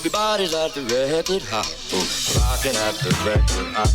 Everybody's at the record hop, rocking at the record hop.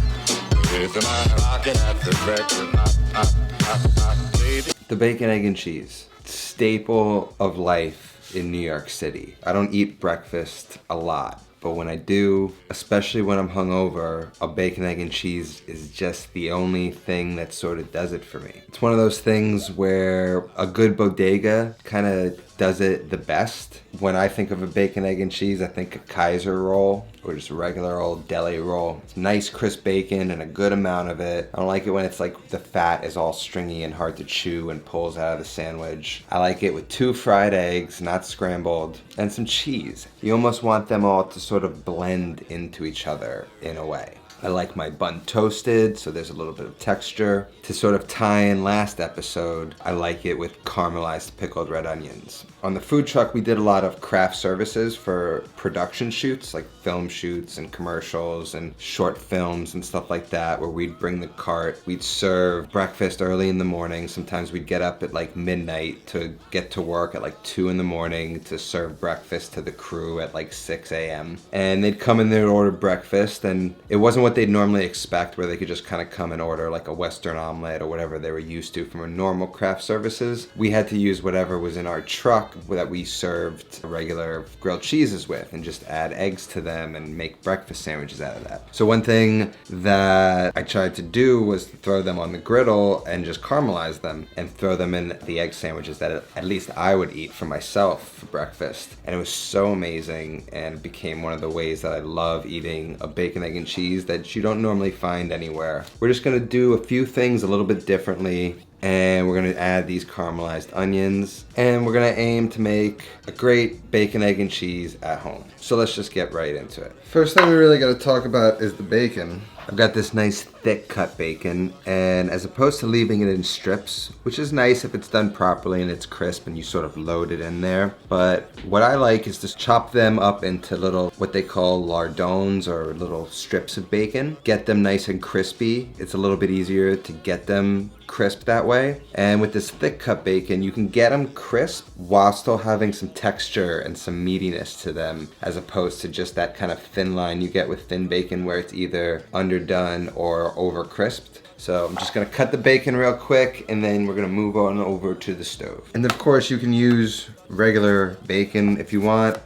Rocking at the record hop, baby. The bacon, egg, and cheese. Staple of life in New York City. I don't eat breakfast a lot, but when I do, especially when I'm hungover, a bacon, egg, and cheese is just the only thing that sort of does it for me. It's one of those things where a good bodega kind of does it the best. When I think of a bacon, egg, and cheese, I think a Kaiser roll or just a regular old deli roll. It's nice crisp bacon and a good amount of it. I don't like it when it's like the fat is all stringy and hard to chew and pulls out of the sandwich. I like it with 2 fried eggs, not scrambled, and some cheese. You almost want them all to sort of blend into each other in a way. I like my bun toasted, so there's a little bit of texture. To sort of tie in last episode, I like it with caramelized pickled red onions. On the food truck, we did a lot of craft services for production shoots, like film shoots and commercials and short films and stuff like that, where we'd bring the cart, we'd serve breakfast early in the morning. Sometimes we'd get up at like midnight to get to work at like 2 in the morning to serve breakfast to the crew at like 6 a.m. And they'd come in there and order breakfast, and it wasn't what they'd normally expect, where they could just kind of come and order like a Western omelet or whatever they were used to from a normal craft services. We had to use whatever was in our truck that we served regular grilled cheeses with and just add eggs to them and make breakfast sandwiches out of that. So one thing that I tried to do was to throw them on the griddle and just caramelize them and throw them in the egg sandwiches that at least I would eat for myself for breakfast. And it was so amazing and became one of the ways that I love eating a bacon, egg, and cheese that you don't normally find anywhere. We're just gonna do a few things a little bit differently, and we're gonna add these caramelized onions, and we're gonna aim to make a great bacon, egg, and cheese at home. So let's just get right into it. First thing we really gotta talk about is the bacon. I've got this nice thick cut bacon, and as opposed to leaving it in strips, which is nice if it's done properly and it's crisp and you sort of load it in there, but what I like is to chop them up into little, what they call lardons, or little strips of bacon. Get them nice and crispy. It's a little bit easier to get them crisp that way. And with this thick cut bacon, you can get them crisp while still having some texture and some meatiness to them, as opposed to just that kind of thin line you get with thin bacon where it's either underdone or over crisped. So I'm just gonna cut the bacon real quick, and then we're gonna move on over to the stove. And of course you can use regular bacon if you want.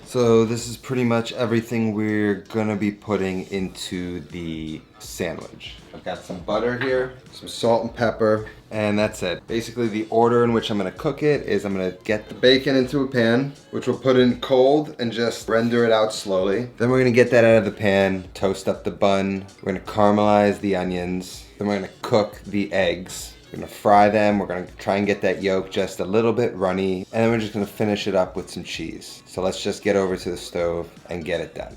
So this is pretty much everything we're gonna be putting into the sandwich. I've got some butter here, some salt and pepper, and that's it. Basically the order in which I'm gonna cook it is I'm gonna get the bacon into a pan, which we'll put in cold and just render it out slowly. Then we're gonna get that out of the pan, toast up the bun, we're gonna caramelize the onions, then we're gonna cook the eggs. We're gonna fry them, we're gonna try and get that yolk just a little bit runny, and then we're just gonna finish it up with some cheese. So let's just get over to the stove and get it done.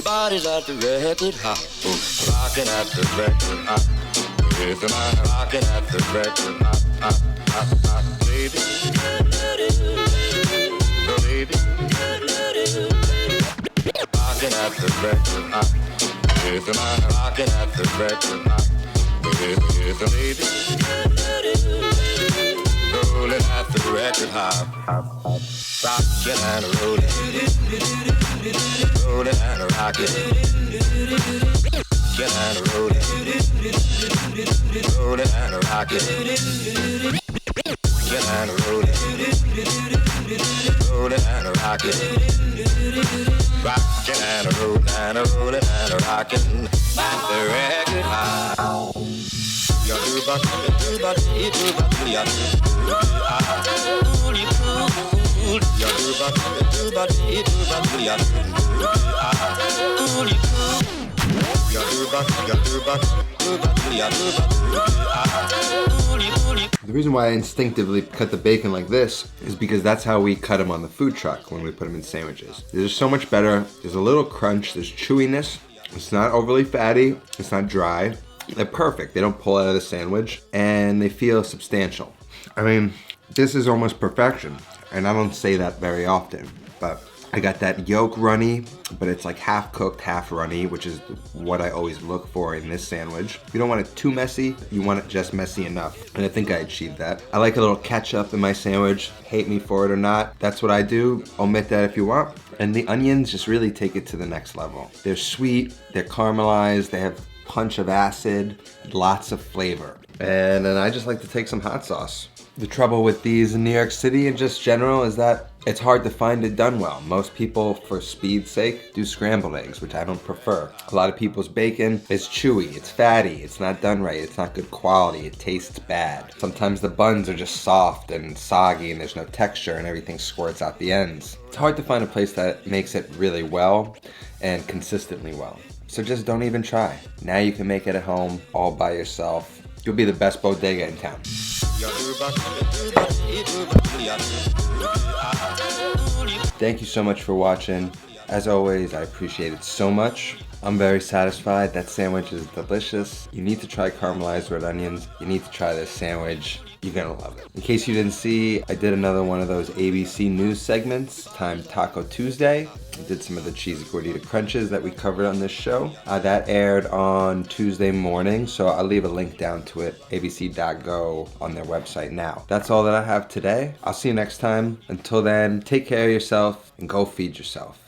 Everybody's at the record hop, rocking at the record hop. Rocking at the record hop, baby. Baby. Rocking at the record hop. Rocking at the record hop. Baby. Rolling at the record hop. Rocking and rolling. Rolling and rocking. Rocking and rolling. Rolling and rocking. Rocking and rolling. Rolling and rocking. Rocking and rolling and rolling and rocking. At the record high. The reason why I instinctively cut the bacon like this is because that's how we cut them on the food truck when we put them in sandwiches. They're just so much better. There's a little crunch, there's chewiness. It's not overly fatty, it's not dry. They're perfect. They don't pull out of the sandwich and they feel substantial. I mean, this is almost perfection. And I don't say that very often, but I got that yolk runny, but it's like half cooked, half runny, which is what I always look for in this sandwich. You don't want it too messy, you want it just messy enough. And I think I achieved that. I like a little ketchup in my sandwich. Hate me for it or not, that's what I do. Omit that if you want. And the onions just really take it to the next level. They're sweet, they're caramelized, they have punch of acid, lots of flavor. And then I just like to take some hot sauce. The trouble with these in New York City in just general is that it's hard to find it done well. Most people, for speed's sake, do scrambled eggs, which I don't prefer. A lot of people's bacon is chewy, it's fatty, it's not done right, it's not good quality, it tastes bad. Sometimes the buns are just soft and soggy and there's no texture and everything squirts out the ends. It's hard to find a place that makes it really well and consistently well. So just don't even try. Now you can make it at home all by yourself. You'll be the best bodega in town. Thank you so much for watching. As always, I appreciate it so much. I'm very satisfied. That sandwich is delicious. You need to try caramelized red onions. You need to try this sandwich. You're gonna love it. In case you didn't see, I did another one of those ABC news segments, timed Taco Tuesday. I did some of the cheesy gordita crunches that we covered on this show. That aired on Tuesday morning, so I'll leave a link down to it, abc.go on their website now. That's all that I have today. I'll see you next time. Until then, take care of yourself and go feed yourself.